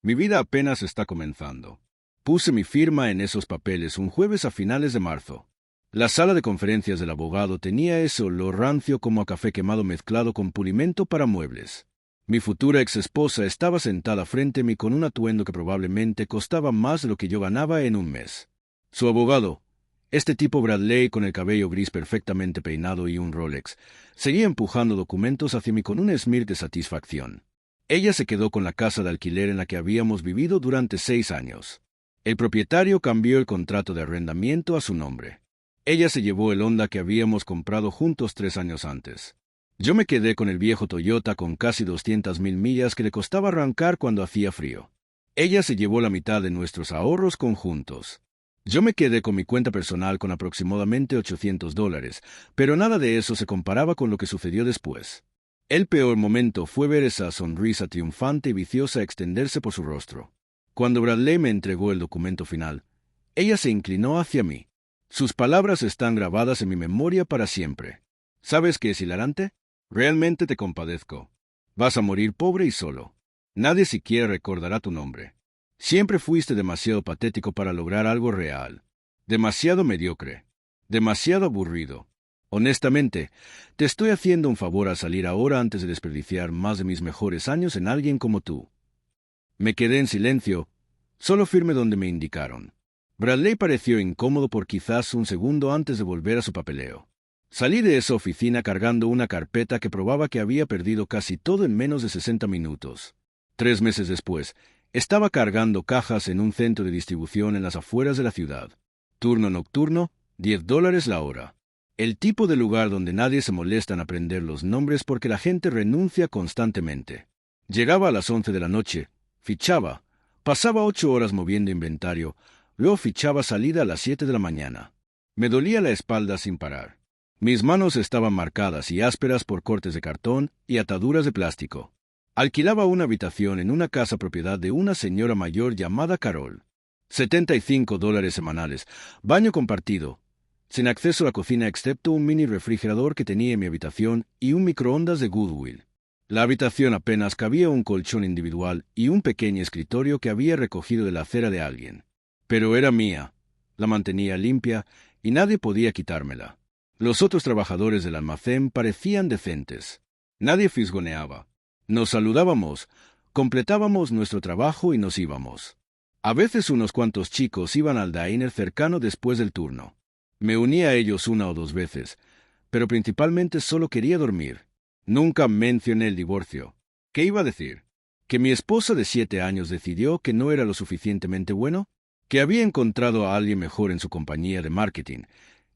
Mi vida apenas está comenzando. Puse mi firma en esos papeles un jueves a finales de marzo. La sala de conferencias del abogado tenía ese olor rancio como a café quemado mezclado con pulimento para muebles. Mi futura exesposa estaba sentada frente a mí con un atuendo que probablemente costaba más de lo que yo ganaba en un mes. Su abogado, este tipo Bradley con el cabello gris perfectamente peinado y un Rolex, seguía empujando documentos hacia mí con un esmir de satisfacción. Ella se quedó con la casa de alquiler en la que habíamos vivido durante 6 años. El propietario cambió el contrato de arrendamiento a su nombre. Ella se llevó el Honda que habíamos comprado juntos 3 años antes. Yo me quedé con el viejo Toyota con casi 200,000 millas que le costaba arrancar cuando hacía frío. Ella se llevó la mitad de nuestros ahorros conjuntos. Yo me quedé con mi cuenta personal con aproximadamente $800, pero nada de eso se comparaba con lo que sucedió después. El peor momento fue ver esa sonrisa triunfante y viciosa extenderse por su rostro. Cuando Bradley me entregó el documento final, ella se inclinó hacia mí. Sus palabras están grabadas en mi memoria para siempre. ¿Sabes qué es hilarante? Realmente te compadezco. Vas a morir pobre y solo. Nadie siquiera recordará tu nombre. Siempre fuiste demasiado patético para lograr algo real. Demasiado mediocre. Demasiado aburrido. Honestamente, te estoy haciendo un favor al salir ahora antes de desperdiciar más de mis mejores años en alguien como tú. Me quedé en silencio, solo firme donde me indicaron. Bradley pareció incómodo por quizás un segundo antes de volver a su papeleo. Salí de esa oficina cargando una carpeta que probaba que había perdido casi todo en menos de 60 minutos. 3 meses después, estaba cargando cajas en un centro de distribución en las afueras de la ciudad. Turno nocturno, $10 la hora. El tipo de lugar donde nadie se molesta en aprender los nombres porque la gente renuncia constantemente. Llegaba a las 11 de la noche, fichaba, pasaba 8 horas moviendo inventario, luego fichaba salida a las 7 de la mañana. Me dolía la espalda sin parar. Mis manos estaban marcadas y ásperas por cortes de cartón y ataduras de plástico. Alquilaba una habitación en una casa propiedad de una señora mayor llamada Carol. $75 semanales, baño compartido, sin acceso a la cocina excepto un mini refrigerador que tenía en mi habitación y un microondas de Goodwill. La habitación apenas cabía un colchón individual y un pequeño escritorio que había recogido de la acera de alguien. Pero era mía, la mantenía limpia y nadie podía quitármela. Los otros trabajadores del almacén parecían decentes. Nadie fisgoneaba. Nos saludábamos, completábamos nuestro trabajo y nos íbamos. A veces unos cuantos chicos iban al diner cercano después del turno. Me uní a ellos 1 o 2 veces, pero principalmente solo quería dormir. Nunca mencioné el divorcio. ¿Qué iba a decir? ¿Que mi esposa de 7 años decidió que no era lo suficientemente bueno? ¿Que había encontrado a alguien mejor en su compañía de marketing?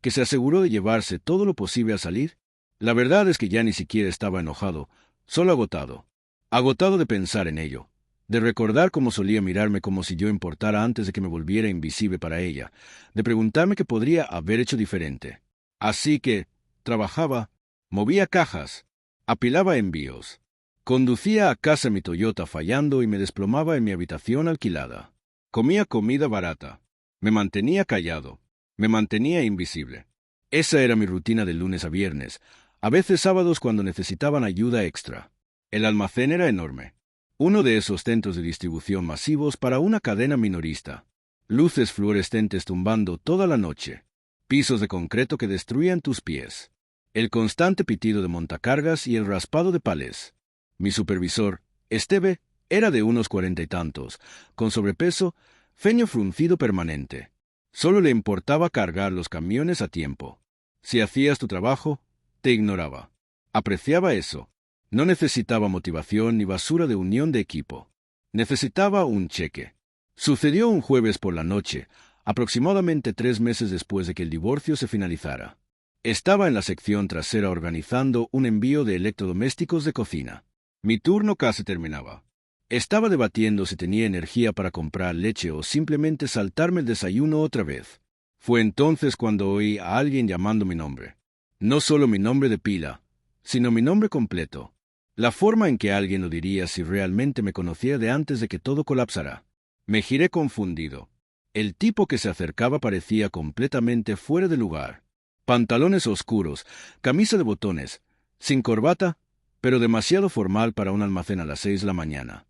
¿Que se aseguró de llevarse todo lo posible a salir? La verdad es que ya ni siquiera estaba enojado, solo agotado. Agotado de pensar en ello, de recordar cómo solía mirarme como si yo importara antes de que me volviera invisible para ella, de preguntarme qué podría haber hecho diferente. Así que, trabajaba, movía cajas, apilaba envíos, conducía a casa mi Toyota fallando y me desplomaba en mi habitación alquilada. Comía comida barata, me mantenía callado, me mantenía invisible. Esa era mi rutina de lunes a viernes, a veces sábados cuando necesitaban ayuda extra. El almacén era enorme. Uno de esos centros de distribución masivos para una cadena minorista. Luces fluorescentes tumbando toda la noche. Pisos de concreto que destruían tus pies. El constante pitido de montacargas y el raspado de palés. Mi supervisor, Esteve, era de unos 40 y tantos, con sobrepeso, ceño fruncido permanente. Solo le importaba cargar los camiones a tiempo. Si hacías tu trabajo, te ignoraba. Apreciaba eso. No necesitaba motivación ni basura de unión de equipo. Necesitaba un cheque. Sucedió un jueves por la noche, aproximadamente 3 meses después de que el divorcio se finalizara. Estaba en la sección trasera organizando un envío de electrodomésticos de cocina. Mi turno casi terminaba. Estaba debatiendo si tenía energía para comprar leche o simplemente saltarme el desayuno otra vez. Fue entonces cuando oí a alguien llamando mi nombre. No solo mi nombre de pila, sino mi nombre completo. La forma en que alguien lo diría si realmente me conocía de antes de que todo colapsara. Me giré confundido. El tipo que se acercaba parecía completamente fuera de lugar. Pantalones oscuros, camisa de botones, sin corbata, pero demasiado formal para un almacén a las 6 de la mañana.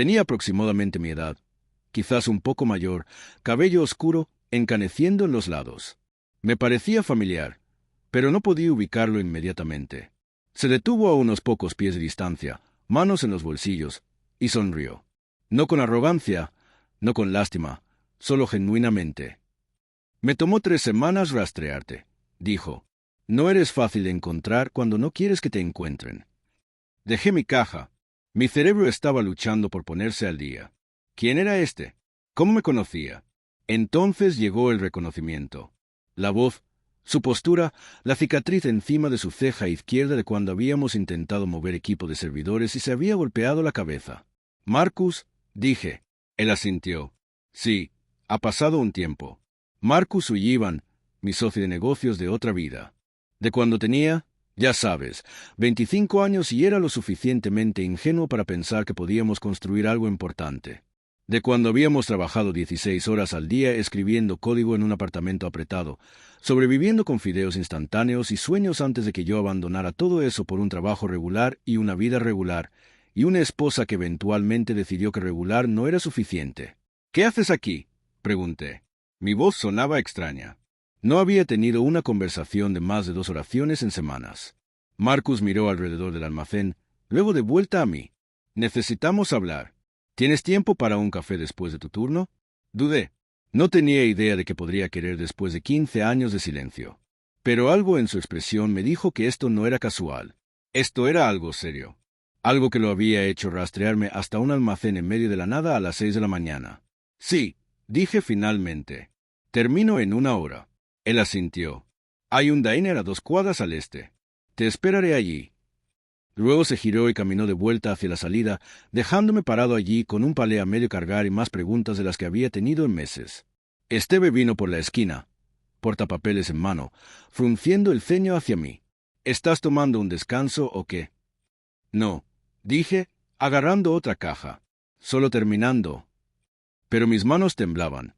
Tenía aproximadamente mi edad, quizás un poco mayor, cabello oscuro, encaneciendo en los lados. Me parecía familiar, pero no podía ubicarlo inmediatamente. Se detuvo a unos pocos pies de distancia, manos en los bolsillos, y sonrió. No con arrogancia, no con lástima, solo genuinamente. Me tomó 3 semanas rastrearte, dijo. No eres fácil de encontrar cuando no quieres que te encuentren. Dejé mi caja. Mi cerebro estaba luchando por ponerse al día. ¿Quién era este? ¿Cómo me conocía? Entonces llegó el reconocimiento. La voz, su postura, la cicatriz encima de su ceja izquierda de cuando habíamos intentado mover equipo de servidores y se había golpeado la cabeza. Marcus, dije. Él asintió. Sí, ha pasado un tiempo. Marcus Sullivan, mi socio de negocios de otra vida. De cuando tenía, ya sabes, 25 años y era lo suficientemente ingenuo para pensar que podíamos construir algo importante. De cuando habíamos trabajado 16 horas al día escribiendo código en un apartamento apretado, sobreviviendo con fideos instantáneos y sueños antes de que yo abandonara todo eso por un trabajo regular y una vida regular, y una esposa que eventualmente decidió que regular no era suficiente. ¿Qué haces aquí?, pregunté. Mi voz sonaba extraña. No había tenido una conversación de más de 2 oraciones en semanas. Marcus miró alrededor del almacén, luego de vuelta a mí. Necesitamos hablar. ¿Tienes tiempo para un café después de tu turno? Dudé. No tenía idea de qué podría querer después de 15 años de silencio. Pero algo en su expresión me dijo que esto no era casual. Esto era algo serio. Algo que lo había hecho rastrearme hasta un almacén en medio de la nada a las 6 de la mañana. Sí, dije finalmente. Termino en 1 hora. Él asintió. Hay un diner a 2 cuadras al este. Te esperaré allí. Luego se giró y caminó de vuelta hacia la salida, dejándome parado allí con un palé a medio cargar y más preguntas de las que había tenido en meses. Esteve vino por la esquina, portapapeles en mano, frunciendo el ceño hacia mí. ¿Estás tomando un descanso o qué? No, dije, agarrando otra caja. Solo terminando. Pero mis manos temblaban.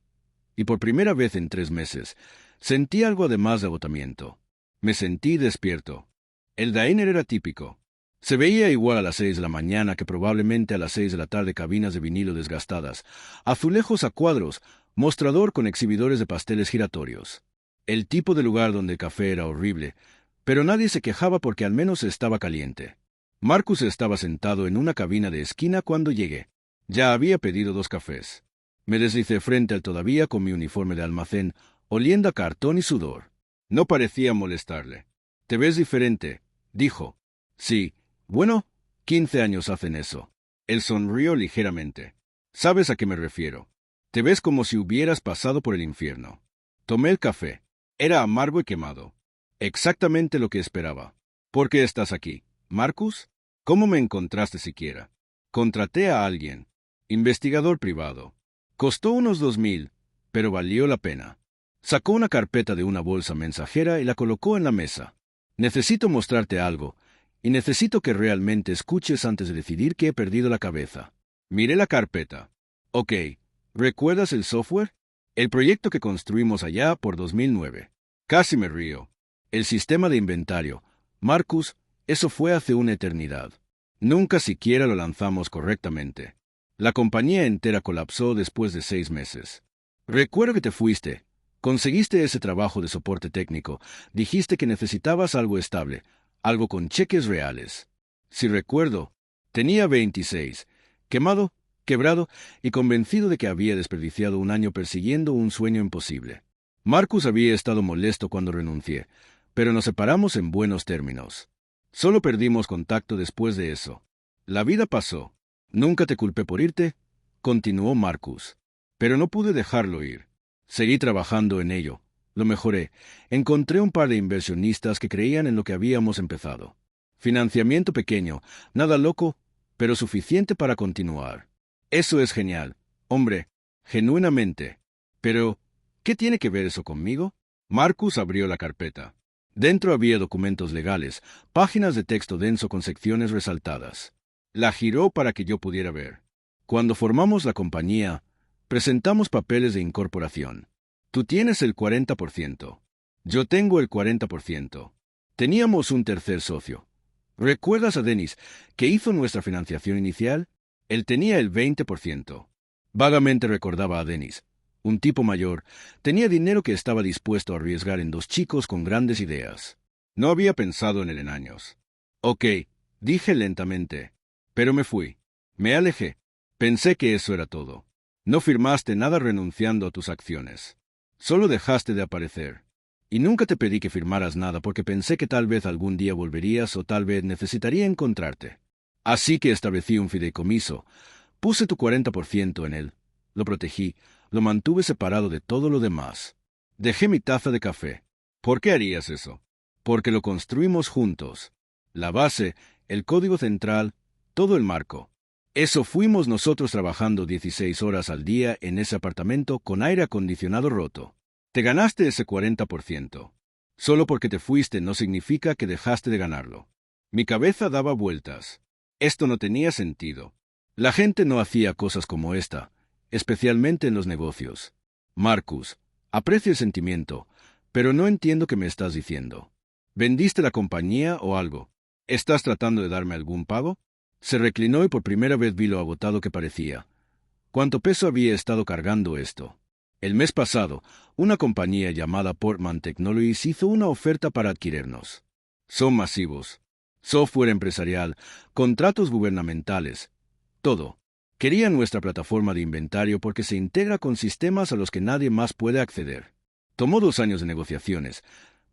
Y por primera vez en 3 meses, sentí algo además de agotamiento. Me sentí despierto. El diner era típico. Se veía igual a las 6 de la mañana que probablemente a las 6 de la tarde, cabinas de vinilo desgastadas, azulejos a cuadros, mostrador con exhibidores de pasteles giratorios. El tipo de lugar donde el café era horrible, pero nadie se quejaba porque al menos estaba caliente. Marcus estaba sentado en una cabina de esquina cuando llegué. Ya había pedido 2 cafés. Me deslicé frente al todavía con mi uniforme de almacén, oliendo a cartón y sudor. No parecía molestarle. «Te ves diferente», dijo. «Sí, bueno, 15 años hacen eso». Él sonrió ligeramente. «¿Sabes a qué me refiero? Te ves como si hubieras pasado por el infierno». Tomé el café. Era amargo y quemado. Exactamente lo que esperaba. «¿Por qué estás aquí, Marcus? ¿Cómo me encontraste siquiera?» «Contraté a alguien. Investigador privado. Costó unos 2,000, pero valió la pena». Sacó una carpeta de una bolsa mensajera y la colocó en la mesa. «Necesito mostrarte algo, y necesito que realmente escuches antes de decidir que he perdido la cabeza». Miré la carpeta. «Ok, ¿recuerdas el software? El proyecto que construimos allá por 2009. Casi me río. El sistema de inventario. Marcus, eso fue hace una eternidad. Nunca siquiera lo lanzamos correctamente. La compañía entera colapsó después de 6 meses. Recuerdo que te fuiste. Conseguiste ese trabajo de soporte técnico. Dijiste que necesitabas algo estable, algo con cheques reales. Si recuerdo, tenía 26, quemado, quebrado y convencido de que había desperdiciado un año persiguiendo un sueño imposible. Marcus había estado molesto cuando renuncié, pero nos separamos en buenos términos. Solo perdimos contacto después de eso. La vida pasó. Nunca te culpé por irte, continuó Marcus. Pero no pude dejarlo ir. Seguí trabajando en ello. Lo mejoré. Encontré un par de inversionistas que creían en lo que habíamos empezado. Financiamiento pequeño, nada loco, pero suficiente para continuar. Eso es genial, hombre, genuinamente. Pero, ¿qué tiene que ver eso conmigo? Marcus abrió la carpeta. Dentro había documentos legales, páginas de texto denso con secciones resaltadas. La giró para que yo pudiera ver. Cuando formamos la compañía, presentamos papeles de incorporación. Tú tienes el 40%. Yo tengo el 40%. Teníamos un tercer socio. ¿Recuerdas a Dennis, que hizo nuestra financiación inicial? Él tenía el 20%. Vagamente recordaba a Dennis. Un tipo mayor, tenía dinero que estaba dispuesto a arriesgar en dos chicos con grandes ideas. No había pensado en él en años. Ok, dije lentamente. Pero me fui. Me alejé. Pensé que eso era todo. No firmaste nada renunciando a tus acciones. Solo dejaste de aparecer. Y nunca te pedí que firmaras nada porque pensé que tal vez algún día volverías o tal vez necesitaría encontrarte. Así que establecí un fideicomiso. Puse tu 40% en él. Lo protegí. Lo mantuve separado de todo lo demás. Dejé mi taza de café. ¿Por qué harías eso? Porque lo construimos juntos. La base, el código central, todo el marco. Eso fuimos nosotros trabajando 16 horas al día en ese apartamento con aire acondicionado roto. Te ganaste ese 40%. Solo porque te fuiste no significa que dejaste de ganarlo. Mi cabeza daba vueltas. Esto no tenía sentido. La gente no hacía cosas como esta, especialmente en los negocios. Marcus, aprecio el sentimiento, pero no entiendo qué me estás diciendo. ¿Vendiste la compañía o algo? ¿Estás tratando de darme algún pago? Se reclinó y por primera vez vi lo agotado que parecía. ¿Cuánto peso había estado cargando esto? El mes pasado, una compañía llamada Portman Technologies hizo una oferta para adquirirnos. Son masivos. Software empresarial, contratos gubernamentales, todo. Querían nuestra plataforma de inventario porque se integra con sistemas a los que nadie más puede acceder. Tomó 2 años de negociaciones,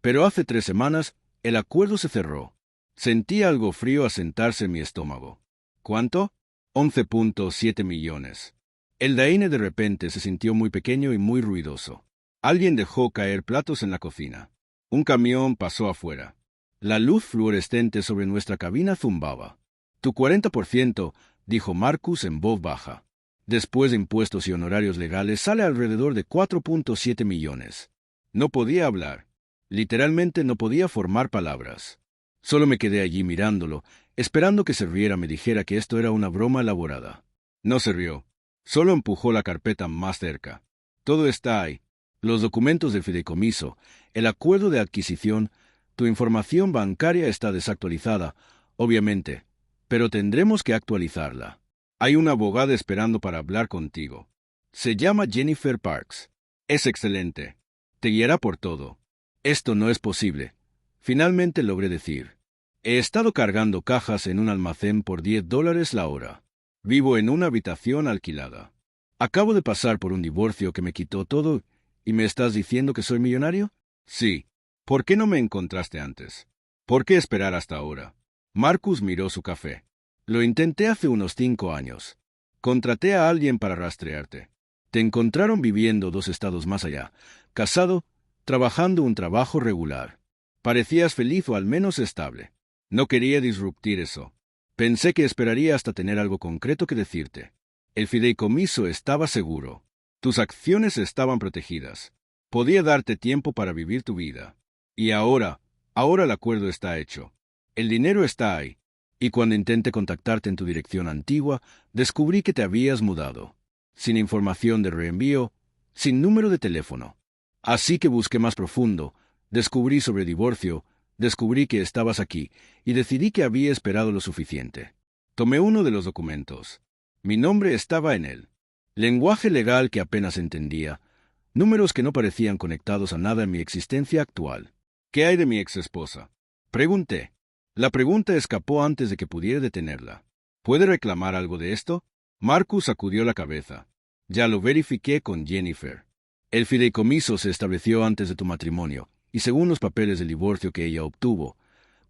pero hace 3 semanas el acuerdo se cerró. Sentí algo frío asentarse en mi estómago. ¿Cuánto? 11.7 millones. El Daine de repente se sintió muy pequeño y muy ruidoso. Alguien dejó caer platos en la cocina. Un camión pasó afuera. La luz fluorescente sobre nuestra cabina zumbaba. Tu 40%, dijo Marcus en voz baja. Después de impuestos y honorarios legales sale alrededor de 4.7 millones. No podía hablar. Literalmente no podía formar palabras. Solo me quedé allí mirándolo, esperando que se riera me dijera que esto era una broma elaborada. No se rió. Solo empujó la carpeta más cerca. Todo está ahí. Los documentos del fideicomiso, el acuerdo de adquisición, tu información bancaria está desactualizada, obviamente, pero tendremos que actualizarla. Hay una abogada esperando para hablar contigo. Se llama Jennifer Parks. Es excelente. Te guiará por todo. Esto no es posible. Finalmente logré decir. He estado cargando cajas en un almacén por $10 la hora. Vivo en una habitación alquilada. Acabo de pasar por un divorcio que me quitó todo, ¿y me estás diciendo que soy millonario? Sí. ¿Por qué no me encontraste antes? ¿Por qué esperar hasta ahora? Marcus miró su café. Lo intenté hace unos 5 años. Contraté a alguien para rastrearte. Te encontraron viviendo 2 estados más allá, casado, trabajando un trabajo regular. Parecías feliz o al menos estable. No quería disruptir eso. Pensé que esperaría hasta tener algo concreto que decirte. El fideicomiso estaba seguro. Tus acciones estaban protegidas. Podía darte tiempo para vivir tu vida. Y ahora el acuerdo está hecho. El dinero está ahí. Y cuando intenté contactarte en tu dirección antigua, descubrí que te habías mudado. Sin información de reenvío, sin número de teléfono. Así que busqué más profundo, descubrí sobre divorcio, descubrí que estabas aquí, y decidí que había esperado lo suficiente. Tomé uno de los documentos. Mi nombre estaba en él. Lenguaje legal que apenas entendía, números que no parecían conectados a nada en mi existencia actual. ¿Qué hay de mi exesposa? Pregunté. La pregunta escapó antes de que pudiera detenerla. ¿Puede reclamar algo de esto? Marcus sacudió la cabeza. Ya lo verifiqué con Jennifer. El fideicomiso se estableció antes de tu matrimonio, y según los papeles del divorcio que ella obtuvo,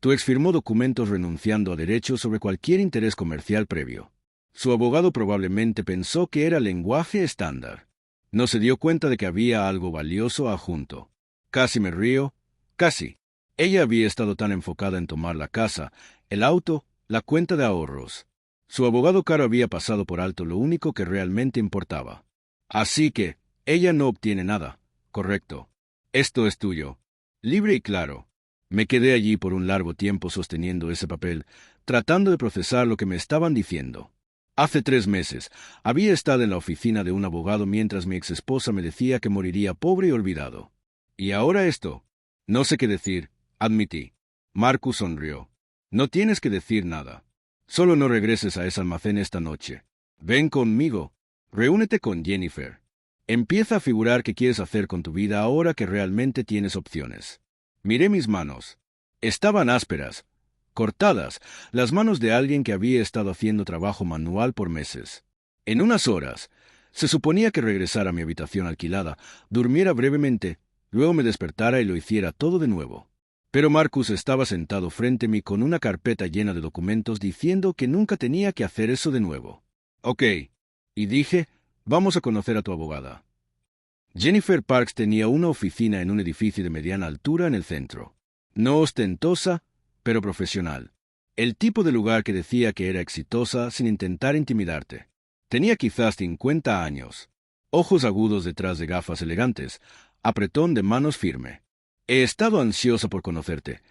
tu ex firmó documentos renunciando a derechos sobre cualquier interés comercial previo. Su abogado probablemente pensó que era lenguaje estándar. No se dio cuenta de que había algo valioso adjunto. Casi me río. Casi. Ella había estado tan enfocada en tomar la casa, el auto, la cuenta de ahorros. Su abogado caro había pasado por alto lo único que realmente importaba. Así que, ella no obtiene nada. Correcto. Esto es tuyo. Libre y claro. Me quedé allí por un largo tiempo sosteniendo ese papel, tratando de procesar lo que me estaban diciendo. Hace 3 meses, había estado en la oficina de un abogado mientras mi exesposa me decía que moriría pobre y olvidado. Y ahora esto. No sé qué decir, admití. Marcus sonrió. No tienes que decir nada. Solo no regreses a ese almacén esta noche. Ven conmigo. Reúnete con Jennifer. Empieza a figurar qué quieres hacer con tu vida ahora que realmente tienes opciones. Miré mis manos. Estaban ásperas, cortadas, las manos de alguien que había estado haciendo trabajo manual por meses. En unas horas, se suponía que regresara a mi habitación alquilada, durmiera brevemente, luego me despertara y lo hiciera todo de nuevo. Pero Marcus estaba sentado frente a mí con una carpeta llena de documentos diciendo que nunca tenía que hacer eso de nuevo. Ok. Y dije, vamos a conocer a tu abogada. Jennifer Parks tenía una oficina en un edificio de mediana altura en el centro. No ostentosa, pero profesional. El tipo de lugar que decía que era exitosa sin intentar intimidarte. Tenía quizás 50 años. Ojos agudos detrás de gafas elegantes, apretón de manos firme. He estado ansiosa por conocerte,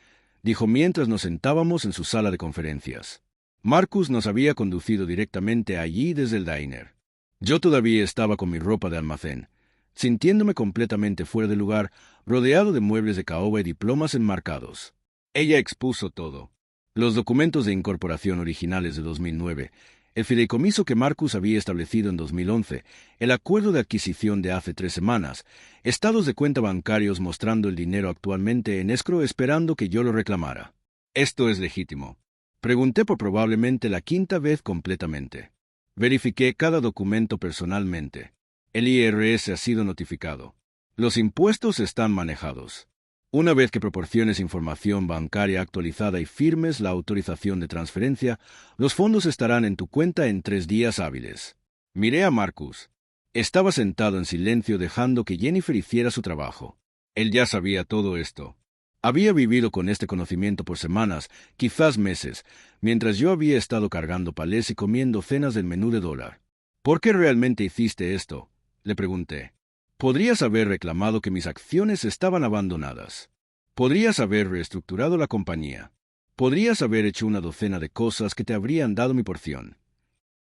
dijo mientras nos sentábamos en su sala de conferencias. Marcus nos había conducido directamente allí desde el diner. Yo todavía estaba con mi ropa de almacén, sintiéndome completamente fuera de lugar, rodeado de muebles de caoba y diplomas enmarcados. Ella expuso todo. Los documentos de incorporación originales de 2009, el fideicomiso que Marcus había establecido en 2011, el acuerdo de adquisición de hace 3 semanas, estados de cuenta bancarios mostrando el dinero actualmente en escro esperando que yo lo reclamara. ¿Esto es legítimo? Pregunté por probablemente la 5ª vez completamente. Verifiqué cada documento personalmente. El IRS ha sido notificado. Los impuestos están manejados. Una vez que proporciones información bancaria actualizada y firmes la autorización de transferencia, los fondos estarán en tu cuenta en 3 días hábiles. Miré a Marcus. Estaba sentado en silencio dejando que Jennifer hiciera su trabajo. Él ya sabía todo esto. Había vivido con este conocimiento por semanas, quizás meses, mientras yo había estado cargando palés y comiendo cenas del menú de $1. ¿Por qué realmente hiciste esto?, le pregunté. Podrías haber reclamado que mis acciones estaban abandonadas. Podrías haber reestructurado la compañía. Podrías haber hecho una docena de cosas que te habrían dado mi porción.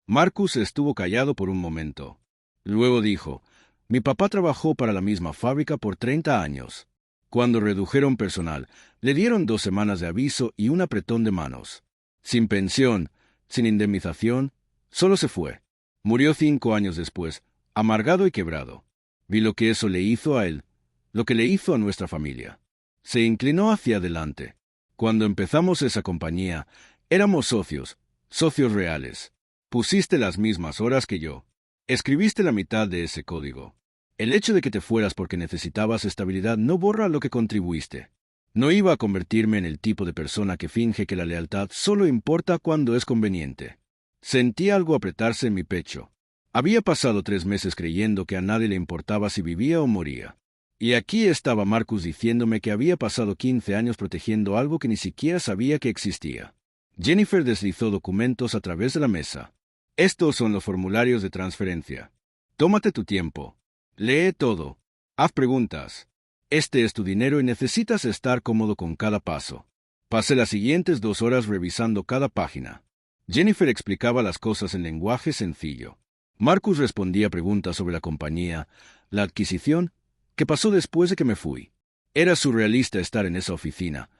Marcus estuvo callado por un momento. Luego dijo, mi papá trabajó para la misma fábrica por 30 años. Cuando redujeron personal, le dieron 2 semanas de aviso y un apretón de manos. Sin pensión, sin indemnización, solo se fue. Murió 5 años después, amargado y quebrado. Vi lo que eso le hizo a él, lo que le hizo a nuestra familia. Se inclinó hacia adelante. Cuando empezamos esa compañía, éramos socios reales. Pusiste las mismas horas que yo. Escribiste la mitad de ese código. El hecho de que te fueras porque necesitabas estabilidad no borra lo que contribuiste. No iba a convertirme en el tipo de persona que finge que la lealtad solo importa cuando es conveniente. Sentí algo apretarse en mi pecho. Había pasado 3 meses creyendo que a nadie le importaba si vivía o moría. Y aquí estaba Marcus diciéndome que había pasado 15 años protegiendo algo que ni siquiera sabía que existía. Jennifer deslizó documentos a través de la mesa. Estos son los formularios de transferencia. Tómate tu tiempo. Lee todo. Haz preguntas. Este es tu dinero y necesitas estar cómodo con cada paso. Pasé las siguientes 2 horas revisando cada página. Jennifer explicaba las cosas en lenguaje sencillo. Marcus respondía preguntas sobre la compañía, la adquisición, qué pasó después de que me fui. Era surrealista estar en esa oficina,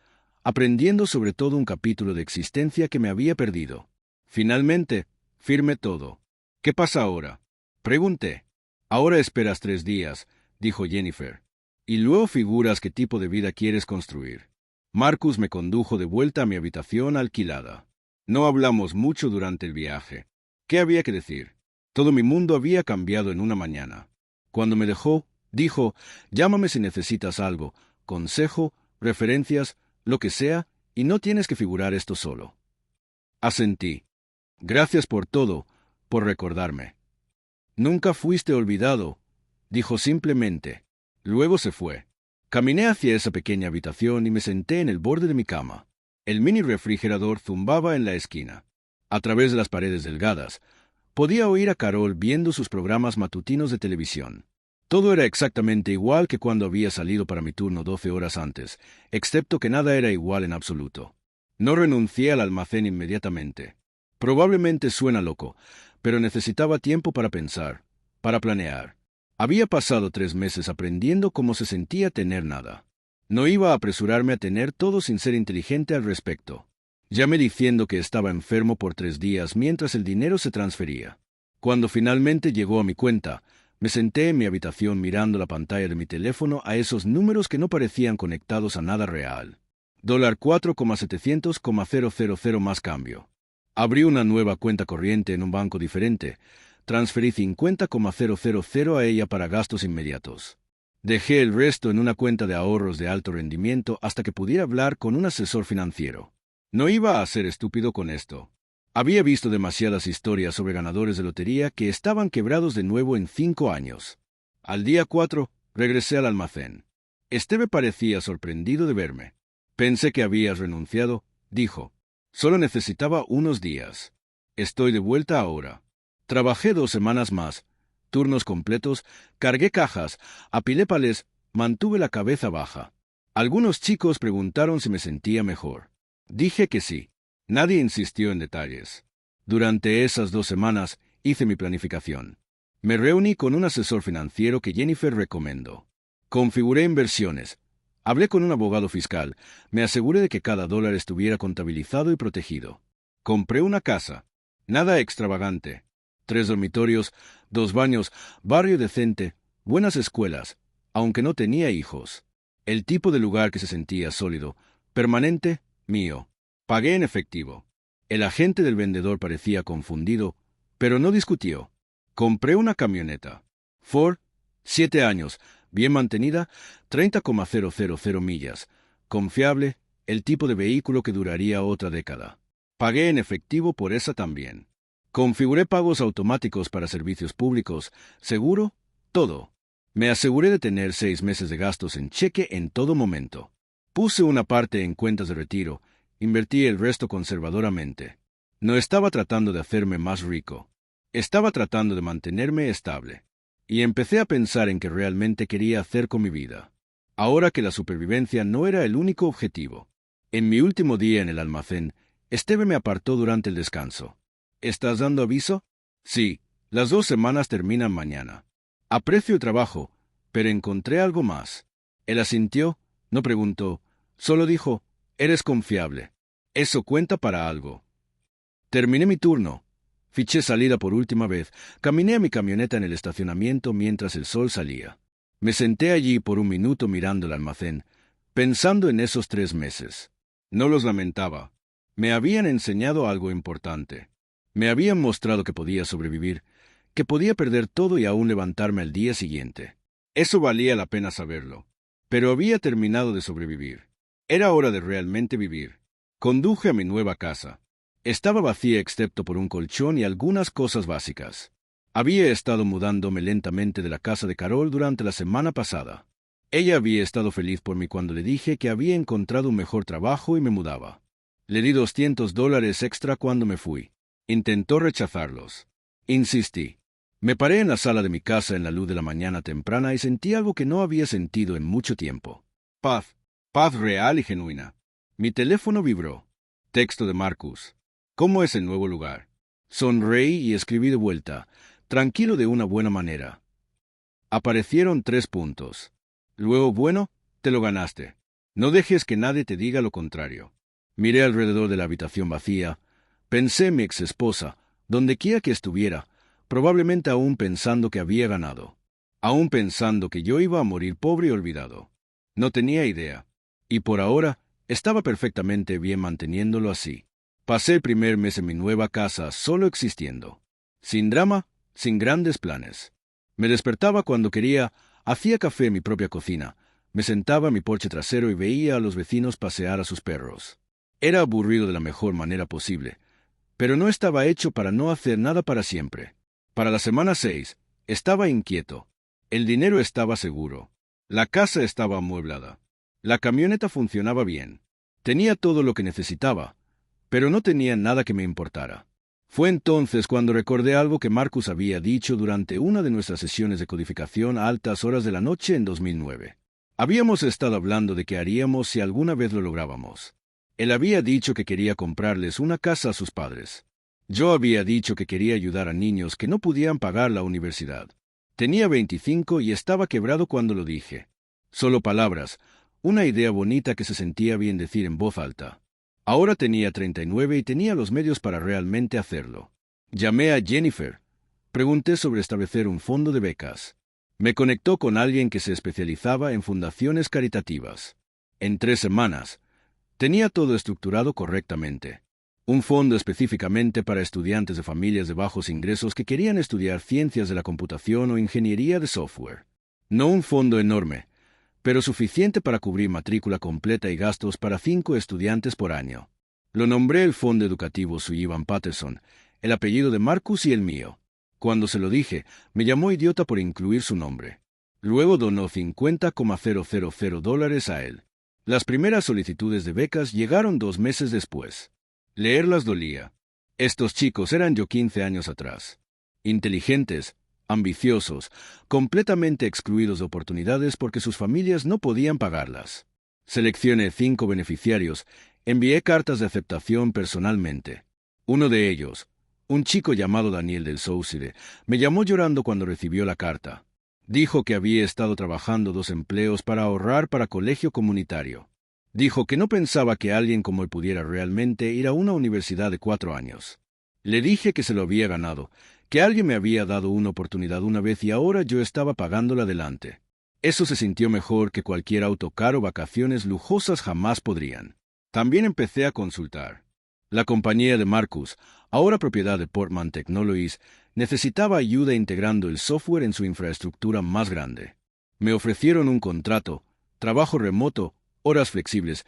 aprendiendo sobre todo un capítulo de existencia que me había perdido. Finalmente, firmé todo. ¿Qué pasa ahora?, pregunté. Ahora esperas 3 días, dijo Jennifer. Y luego figuras qué tipo de vida quieres construir. Marcus me condujo de vuelta a mi habitación alquilada. No hablamos mucho durante el viaje. ¿Qué había que decir? Todo mi mundo había cambiado en una mañana. Cuando me dejó, dijo, llámame si necesitas algo, consejo, referencias, lo que sea, y no tienes que figurar esto solo. Asentí. Gracias por todo, por recordarme. Nunca fuiste olvidado, dijo simplemente. Luego se fue. Caminé hacia esa pequeña habitación y me senté en el borde de mi cama. El mini refrigerador zumbaba en la esquina. A través de las paredes delgadas, podía oír a Carol viendo sus programas matutinos de televisión. Todo era exactamente igual que cuando había salido para mi turno 12 horas antes, excepto que nada era igual en absoluto. No renuncié al almacén inmediatamente. Probablemente suena loco, pero necesitaba tiempo para pensar, para planear. Había pasado 3 meses aprendiendo cómo se sentía tener nada. No iba a apresurarme a tener todo sin ser inteligente al respecto. Llamé diciendo que estaba enfermo por 3 días mientras el dinero se transfería. Cuando finalmente llegó a mi cuenta, me senté en mi habitación mirando la pantalla de mi teléfono a esos números que no parecían conectados a nada real. $4,700,000 más cambio. Abrí una nueva cuenta corriente en un banco diferente. Transferí 50,000 a ella para gastos inmediatos. Dejé el resto en una cuenta de ahorros de alto rendimiento hasta que pudiera hablar con un asesor financiero. No iba a ser estúpido con esto. Había visto demasiadas historias sobre ganadores de lotería que estaban quebrados de nuevo en 5 años. Al día 4, regresé al almacén. Esteve parecía sorprendido de verme. Pensé que habías renunciado, dijo. Solo necesitaba unos días. Estoy de vuelta ahora. Trabajé 2 semanas más, turnos completos, cargué cajas, apilé palés, mantuve la cabeza baja. Algunos chicos preguntaron si me sentía mejor. Dije que sí. Nadie insistió en detalles. Durante esas 2 semanas hice mi planificación. Me reuní con un asesor financiero que Jennifer recomendó. Configuré inversiones. Hablé con un abogado fiscal. Me aseguré de que cada dólar estuviera contabilizado y protegido. Compré una casa. Nada extravagante. 3 dormitorios, 2 baños, barrio decente, buenas escuelas, aunque no tenía hijos. El tipo de lugar que se sentía sólido, permanente, mío. Pagué en efectivo. El agente del vendedor parecía confundido, pero no discutió. Compré una camioneta. Ford, 7 años, bien mantenida, 30,000 millas. Confiable, el tipo de vehículo que duraría otra década. Pagué en efectivo por esa también. Configuré pagos automáticos para servicios públicos, seguro, todo. Me aseguré de tener 6 meses de gastos en cheque en todo momento. Puse una parte en cuentas de retiro, invertí el resto conservadoramente. No estaba tratando de hacerme más rico. Estaba tratando de mantenerme estable. Y empecé a pensar en qué realmente quería hacer con mi vida. Ahora que la supervivencia no era el único objetivo. En mi último día en el almacén, Esteve me apartó durante el descanso. ¿Estás dando aviso? Sí, las 2 semanas terminan mañana. Aprecio el trabajo, pero encontré algo más. Él asintió, no preguntó, solo dijo, eres confiable. Eso cuenta para algo. Terminé mi turno. Fiché salida por última vez, caminé a mi camioneta en el estacionamiento mientras el sol salía. Me senté allí por un minuto mirando el almacén, pensando en esos 3 meses. No los lamentaba. Me habían enseñado algo importante. Me habían mostrado que podía sobrevivir, que podía perder todo y aún levantarme al día siguiente. Eso valía la pena saberlo. Pero había terminado de sobrevivir. Era hora de realmente vivir. Conduje a mi nueva casa. Estaba vacía excepto por un colchón y algunas cosas básicas. Había estado mudándome lentamente de la casa de Carol durante la semana pasada. Ella había estado feliz por mí cuando le dije que había encontrado un mejor trabajo y me mudaba. Le di $200 extra cuando me fui. Intentó rechazarlos. Insistí. Me paré en la sala de mi casa en la luz de la mañana temprana y sentí algo que no había sentido en mucho tiempo. Paz. Paz real y genuina. Mi teléfono vibró. Texto de Marcus. ¿Cómo es el nuevo lugar? Sonreí y escribí de vuelta, tranquilo de una buena manera. Aparecieron 3 puntos. Luego, bueno, te lo ganaste. No dejes que nadie te diga lo contrario. Miré alrededor de la habitación vacía. Pensé en mi exesposa, donde quiera que estuviera, probablemente aún pensando que había ganado. Aún pensando que yo iba a morir pobre y olvidado. No tenía idea. Y por ahora, estaba perfectamente bien manteniéndolo así. Pasé el primer mes en mi nueva casa solo existiendo. Sin drama, sin grandes planes. Me despertaba cuando quería, hacía café en mi propia cocina, me sentaba en mi porche trasero y veía a los vecinos pasear a sus perros. Era aburrido de la mejor manera posible, pero no estaba hecho para no hacer nada para siempre. Para la semana 6, estaba inquieto. El dinero estaba seguro. La casa estaba amueblada. La camioneta funcionaba bien. Tenía todo lo que necesitaba, pero no tenía nada que me importara. Fue entonces cuando recordé algo que Marcus había dicho durante una de nuestras sesiones de codificación a altas horas de la noche en 2009. Habíamos estado hablando de qué haríamos si alguna vez lo lográbamos. Él había dicho que quería comprarles una casa a sus padres. Yo había dicho que quería ayudar a niños que no podían pagar la universidad. Tenía 25 y estaba quebrado cuando lo dije. Solo palabras, una idea bonita que se sentía bien decir en voz alta. Ahora tenía 39 y tenía los medios para realmente hacerlo. Llamé a Jennifer. Pregunté sobre establecer un fondo de becas. Me conectó con alguien que se especializaba en fundaciones caritativas. En 3 semanas, tenía todo estructurado correctamente. Un fondo específicamente para estudiantes de familias de bajos ingresos que querían estudiar ciencias de la computación o ingeniería de software. No un fondo enorme, pero suficiente para cubrir matrícula completa y gastos para 5 estudiantes por año. Lo nombré el Fondo Educativo Sullivan Patterson, el apellido de Marcus y el mío. Cuando se lo dije, me llamó idiota por incluir su nombre. Luego donó $50,000 a él. Las primeras solicitudes de becas llegaron 2 meses después. Leerlas dolía. Estos chicos eran yo 15 años atrás. Inteligentes, ambiciosos, completamente excluidos de oportunidades porque sus familias no podían pagarlas. Seleccioné 5 beneficiarios, envié cartas de aceptación personalmente. Uno de ellos, un chico llamado Daniel del Sousire, me llamó llorando cuando recibió la carta. Dijo que había estado trabajando 2 empleos para ahorrar para colegio comunitario. Dijo que no pensaba que alguien como él pudiera realmente ir a una universidad de 4 años. Le dije que se lo había ganado, que alguien me había dado una oportunidad una vez y ahora yo estaba pagándola adelante. Eso se sintió mejor que cualquier auto caro o vacaciones lujosas jamás podrían. También empecé a consultar. La compañía de Marcus, ahora propiedad de Portman Technologies, necesitaba ayuda integrando el software en su infraestructura más grande. Me ofrecieron un contrato, trabajo remoto, horas flexibles,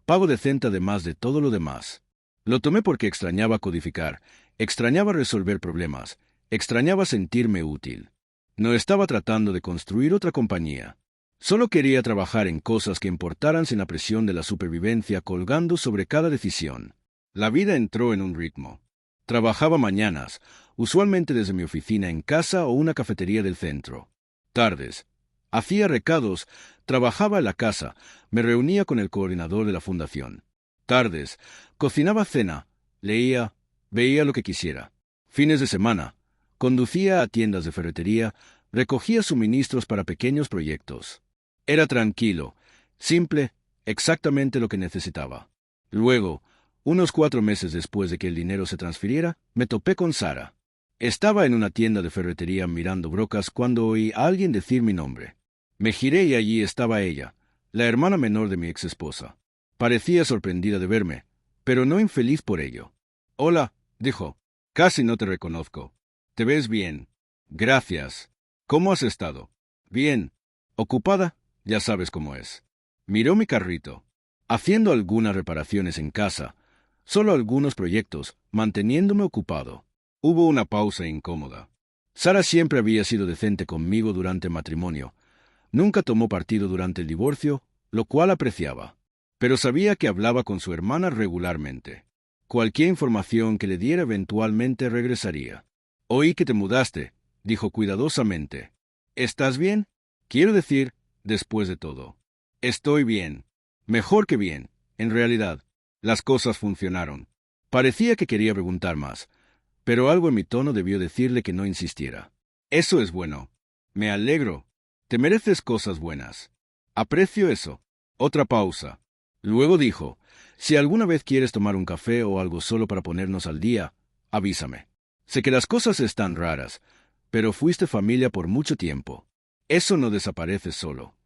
pago decente además de todo lo demás. Lo tomé porque extrañaba codificar, extrañaba resolver problemas, extrañaba sentirme útil. No estaba tratando de construir otra compañía. Solo quería trabajar en cosas que importaran sin la presión de la supervivencia colgando sobre cada decisión. La vida entró en un ritmo. Trabajaba mañanas, usualmente desde mi oficina en casa o una cafetería del centro. Tardes. Hacía recados, trabajaba en la casa, me reunía con el coordinador de la fundación. Tardes. Cocinaba cena, leía, veía lo que quisiera. Fines de semana. Conducía a tiendas de ferretería, recogía suministros para pequeños proyectos. Era tranquilo, simple, exactamente lo que necesitaba. Luego, unos 4 meses después de que el dinero se transfiriera, me topé con Sara. Estaba en una tienda de ferretería mirando brocas cuando oí a alguien decir mi nombre. Me giré y allí estaba ella, la hermana menor de mi exesposa. Parecía sorprendida de verme, pero no infeliz por ello. «Hola», dijo. «Casi no te reconozco. ¿Te ves bien?» «Gracias. ¿Cómo has estado?» «Bien. ¿Ocupada?» «Ya sabes cómo es». Miró mi carrito. Haciendo algunas reparaciones en casa, solo algunos proyectos, manteniéndome ocupado. Hubo una pausa incómoda. Sara siempre había sido decente conmigo durante el matrimonio. Nunca tomó partido durante el divorcio, lo cual apreciaba. Pero sabía que hablaba con su hermana regularmente. Cualquier información que le diera eventualmente regresaría. «Oí que te mudaste», dijo cuidadosamente. «¿Estás bien?» «Quiero decir, después de todo». «Estoy bien. Mejor que bien, en realidad. Las cosas funcionaron». Parecía que quería preguntar más, pero algo en mi tono debió decirle que no insistiera. «Eso es bueno. Me alegro. Te mereces cosas buenas. Aprecio eso». Otra pausa. Luego dijo, «Si alguna vez quieres tomar un café o algo solo para ponernos al día, avísame. Sé que las cosas están raras, pero fuiste familia por mucho tiempo. Eso no desaparece solo».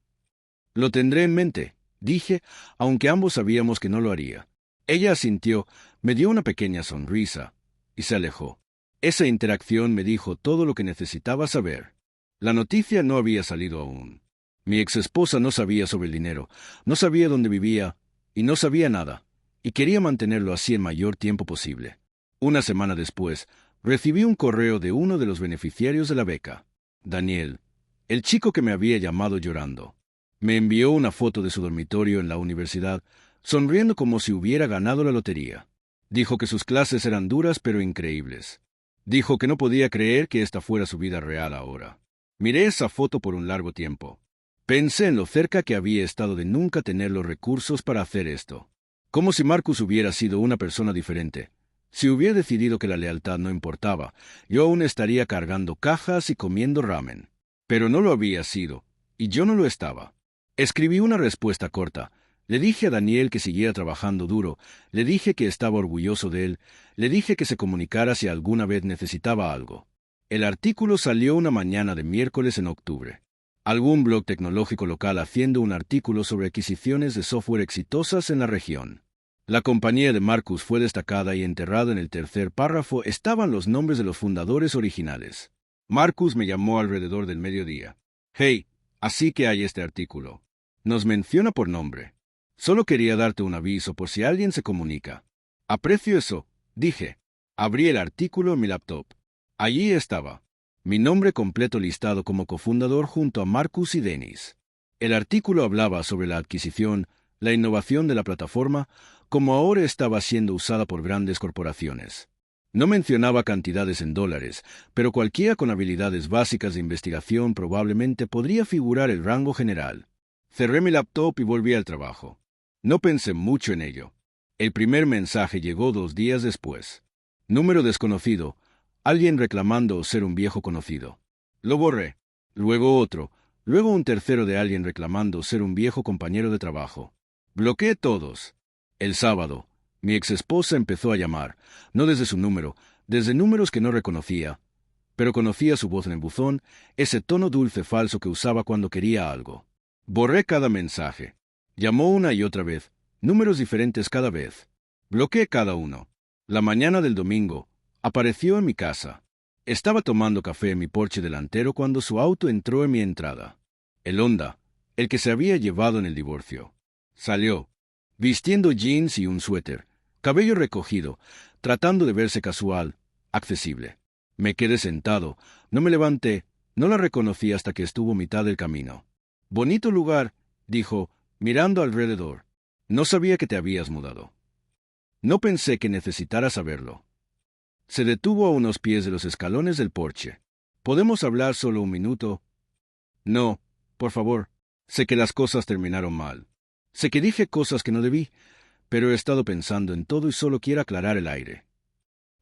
«Lo tendré en mente», dije, aunque ambos sabíamos que no lo haría. Ella asintió, me dio una pequeña sonrisa y se alejó. Esa interacción me dijo todo lo que necesitaba saber. La noticia no había salido aún. Mi exesposa no sabía sobre el dinero, no sabía dónde vivía y no sabía nada, y quería mantenerlo así el mayor tiempo posible. Una semana después, recibí un correo de uno de los beneficiarios de la beca, Daniel, el chico que me había llamado llorando. Me envió una foto de su dormitorio en la universidad, sonriendo como si hubiera ganado la lotería. Dijo que sus clases eran duras pero increíbles. Dijo que no podía creer que esta fuera su vida real ahora. Miré esa foto por un largo tiempo. Pensé en lo cerca que había estado de nunca tener los recursos para hacer esto. Como si Marcus hubiera sido una persona diferente. Si hubiera decidido que la lealtad no importaba, yo aún estaría cargando cajas y comiendo ramen. Pero no lo había sido, y yo no lo estaba. Escribí una respuesta corta. Le dije a Daniel que siguiera trabajando duro, le dije que estaba orgulloso de él, le dije que se comunicara si alguna vez necesitaba algo. El artículo salió una mañana de miércoles en octubre. Algún blog tecnológico local haciendo un artículo sobre adquisiciones de software exitosas en la región. La compañía de Marcus fue destacada y enterrada en el tercer párrafo estaban los nombres de los fundadores originales. Marcus me llamó alrededor del mediodía. Hey, así que hay este artículo. Nos menciona por nombre. Solo quería darte un aviso por si alguien se comunica. Aprecio eso, dije. Abrí el artículo en mi laptop. Allí estaba. Mi nombre completo listado como cofundador junto a Marcus y Dennis. El artículo hablaba sobre la adquisición, la innovación de la plataforma, como ahora estaba siendo usada por grandes corporaciones. No mencionaba cantidades en dólares, pero cualquiera con habilidades básicas de investigación probablemente podría figurar el rango general. Cerré mi laptop y volví al trabajo. No pensé mucho en ello. El primer mensaje llegó 2 días después. Número desconocido. Alguien reclamando ser un viejo conocido. Lo borré. Luego otro. Luego un tercero de alguien reclamando ser un viejo compañero de trabajo. Bloqueé todos. El sábado, mi exesposa empezó a llamar, no desde su número, desde números que no reconocía, pero conocía su voz en el buzón, ese tono dulce falso que usaba cuando quería algo. Borré cada mensaje. Llamó una y otra vez, números diferentes cada vez. Bloqueé cada uno. La mañana del domingo, apareció en mi casa. Estaba tomando café en mi porche delantero cuando su auto entró en mi entrada. El Honda, el que se había llevado en el divorcio. Salió, vistiendo jeans y un suéter, cabello recogido, tratando de verse casual, accesible. Me quedé sentado, no me levanté, no la reconocí hasta que estuvo mitad del camino. Bonito lugar, dijo, mirando alrededor. No sabía que te habías mudado. No pensé que necesitara saberlo. Se detuvo a unos pies de los escalones del porche. ¿Podemos hablar solo un minuto? No, por favor. Sé que las cosas terminaron mal. Sé que dije cosas que no debí, pero he estado pensando en todo y solo quiero aclarar el aire.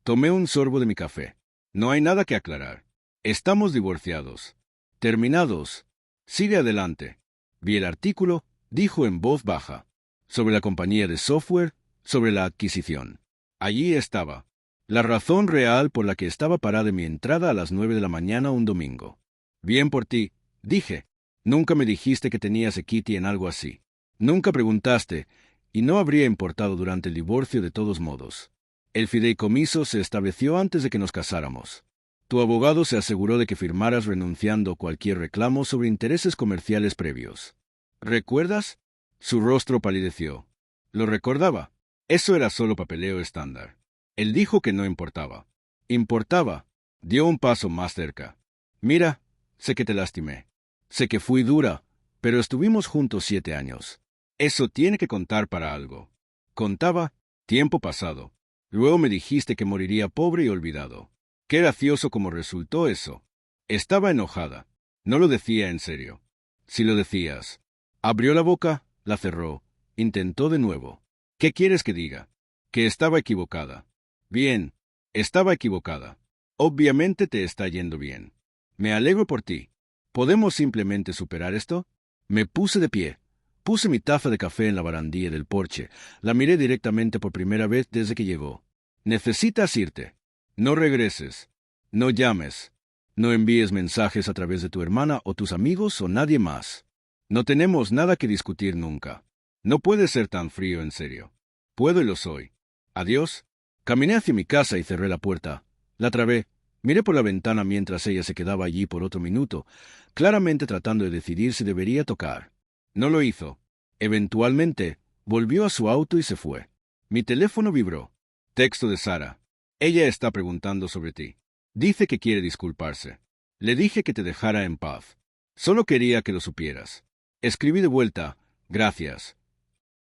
Tomé un sorbo de mi café. No hay nada que aclarar. Estamos divorciados. Terminados. Sigue adelante. Vi el artículo, dijo en voz baja. Sobre la compañía de software, sobre la adquisición. Allí estaba. La razón real por la que estaba parada en mi entrada a las 9 de la mañana un domingo. Bien por ti, dije. Nunca me dijiste que tenías equity en algo así. Nunca preguntaste, y no habría importado durante el divorcio de todos modos. El fideicomiso se estableció antes de que nos casáramos. Tu abogado se aseguró de que firmaras renunciando a cualquier reclamo sobre intereses comerciales previos. ¿Recuerdas? Su rostro palideció. Lo recordaba. Eso era solo papeleo estándar. Él dijo que no importaba. Importaba. Dio un paso más cerca. Mira, sé que te lastimé. Sé que fui dura, pero estuvimos juntos 7 años. Eso tiene que contar para algo. Contaba, tiempo pasado. Luego me dijiste que moriría pobre y olvidado. Qué gracioso como resultó eso. Estaba enojada. No lo decía en serio. Si lo decías. Abrió la boca, la cerró. Intentó de nuevo. ¿Qué quieres que diga? Que estaba equivocada. Bien, estaba equivocada. Obviamente te está yendo bien. Me alegro por ti. ¿Podemos simplemente superar esto? Me puse de pie. Puse mi taza de café en la barandilla del porche. La miré directamente por primera vez desde que llegó. Necesitas irte. No regreses. No llames. No envíes mensajes a través de tu hermana o tus amigos o nadie más. No tenemos nada que discutir nunca. No puedes ser tan frío en serio. Puedo y lo soy. Adiós. Caminé hacia mi casa y cerré la puerta. La trabé. Miré por la ventana mientras ella se quedaba allí por otro minuto, claramente tratando de decidir si debería tocar. No lo hizo. Eventualmente, volvió a su auto y se fue. Mi teléfono vibró. Texto de Sara. Ella está preguntando sobre ti. Dice que quiere disculparse. Le dije que te dejara en paz. Solo quería que lo supieras. Escribí de vuelta. Gracias.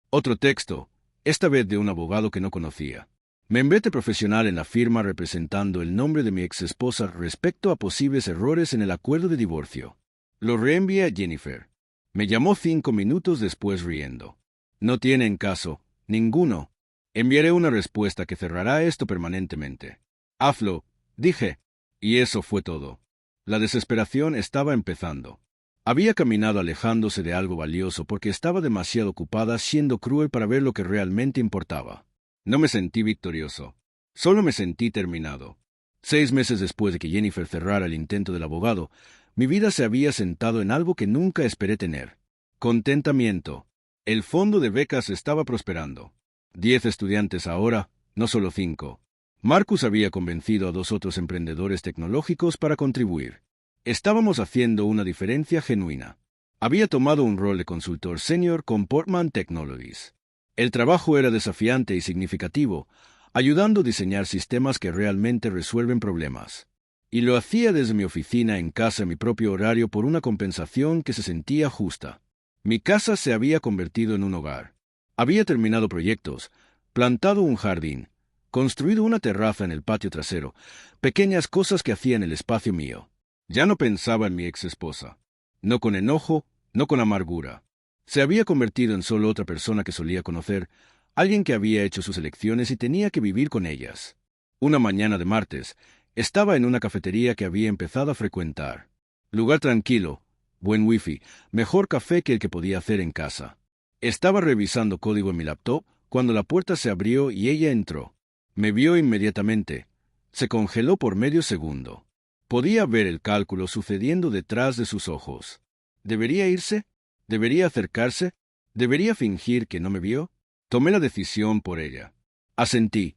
Otro texto, esta vez de un abogado que no conocía. Membrete profesional en la firma representando el nombre de mi exesposa respecto a posibles errores en el acuerdo de divorcio. Lo reenvié a Jennifer. Me llamó 5 minutos después riendo. No tienen caso, ninguno. Enviaré una respuesta que cerrará esto permanentemente. Hazlo, dije. Y eso fue todo. La desesperación estaba empezando. Había caminado alejándose de algo valioso porque estaba demasiado ocupada siendo cruel para ver lo que realmente importaba. No me sentí victorioso. Solo me sentí terminado. 6 meses después de que Jennifer cerrara el intento del abogado, mi vida se había sentado en algo que nunca esperé tener. Contentamiento. El fondo de becas estaba prosperando. 10 estudiantes ahora, no solo 5. Marcus había convencido a 2 otros emprendedores tecnológicos para contribuir. Estábamos haciendo una diferencia genuina. Había tomado un rol de consultor senior con Portman Technologies. El trabajo era desafiante y significativo, ayudando a diseñar sistemas que realmente resuelven problemas. Y lo hacía desde mi oficina en casa en mi propio horario por una compensación que se sentía justa. Mi casa se había convertido en un hogar. Había terminado proyectos, plantado un jardín, construido una terraza en el patio trasero, pequeñas cosas que hacía en el espacio mío. Ya no pensaba en mi exesposa. No con enojo, no con amargura. Se había convertido en solo otra persona que solía conocer, alguien que había hecho sus elecciones y tenía que vivir con ellas. Una mañana de martes, estaba en una cafetería que había empezado a frecuentar. Lugar tranquilo, buen wifi, mejor café que el que podía hacer en casa. Estaba revisando código en mi laptop cuando la puerta se abrió y ella entró. Me vio inmediatamente. Se congeló por medio segundo. Podía ver el cálculo sucediendo detrás de sus ojos. ¿Debería irse? ¿Debería acercarse? ¿Debería fingir que no me vio? Tomé la decisión por ella. Asentí.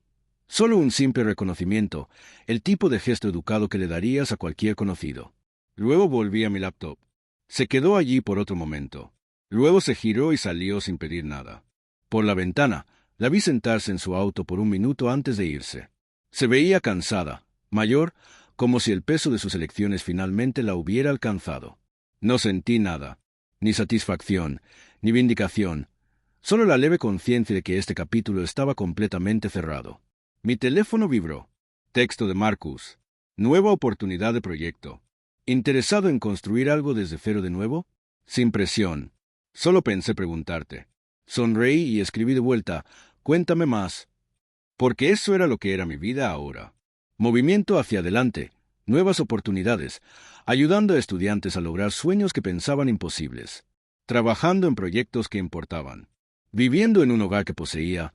Solo un simple reconocimiento, el tipo de gesto educado que le darías a cualquier conocido. Luego volví a mi laptop. Se quedó allí por otro momento. Luego se giró y salió sin pedir nada. Por la ventana, la vi sentarse en su auto por un minuto antes de irse. Se veía cansada, mayor, como si el peso de sus elecciones finalmente la hubiera alcanzado. No sentí nada, ni satisfacción, ni vindicación, solo la leve conciencia de que este capítulo estaba completamente cerrado. Mi teléfono vibró. Texto de Marcus. Nueva oportunidad de proyecto. ¿Interesado en construir algo desde cero de nuevo? Sin presión. Solo pensé preguntarte. Sonreí y escribí de vuelta, cuéntame más. Porque eso era lo que era mi vida ahora. Movimiento hacia adelante, nuevas oportunidades, ayudando a estudiantes a lograr sueños que pensaban imposibles, trabajando en proyectos que importaban, viviendo en un hogar que poseía,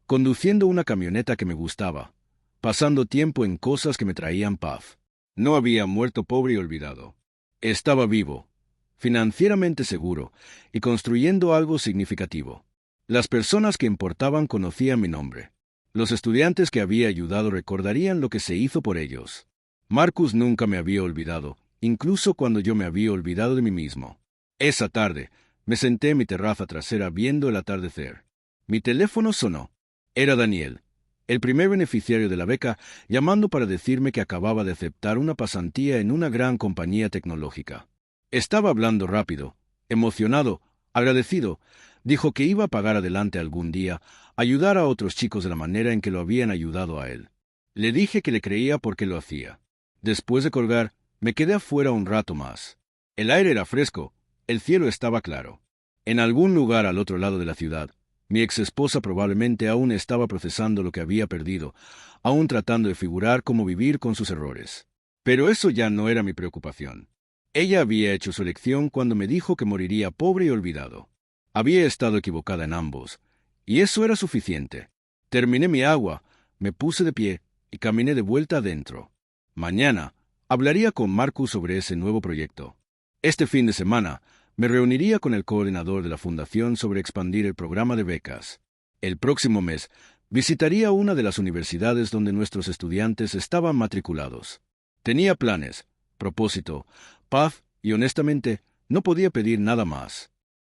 conduciendo una camioneta que me gustaba, pasando tiempo en cosas que me traían paz. No había muerto pobre y olvidado. Estaba vivo, financieramente seguro y construyendo algo significativo. Las personas que importaban conocían mi nombre. Los estudiantes que había ayudado recordarían lo que se hizo por ellos. Marcus nunca me había olvidado, incluso cuando yo me había olvidado de mí mismo. Esa tarde, me senté en mi terraza trasera viendo el atardecer. Mi teléfono sonó. Era Daniel, el primer beneficiario de la beca, llamando para decirme que acababa de aceptar una pasantía en una gran compañía tecnológica. Estaba hablando rápido, emocionado, agradecido. Dijo que iba a pagar adelante algún día, ayudar a otros chicos de la manera en que lo habían ayudado a él. Le dije que le creía porque lo hacía. Después de colgar, me quedé afuera un rato más. El aire era fresco, el cielo estaba claro. En algún lugar al otro lado de la ciudad, mi exesposa probablemente aún estaba procesando lo que había perdido, aún tratando de figurar cómo vivir con sus errores. Pero eso ya no era mi preocupación. Ella había hecho su elección cuando me dijo que moriría pobre y olvidado. Había estado equivocada en ambos, y eso era suficiente. Terminé mi agua, me puse de pie y caminé de vuelta adentro. Mañana hablaría con Marcus sobre ese nuevo proyecto. Este fin de semana me reuniría con el coordinador de la fundación sobre expandir el programa de becas. El próximo mes visitaría una de las universidades donde nuestros estudiantes estaban matriculados. Tenía planes, propósito, paz y honestamente no podía pedir nada más.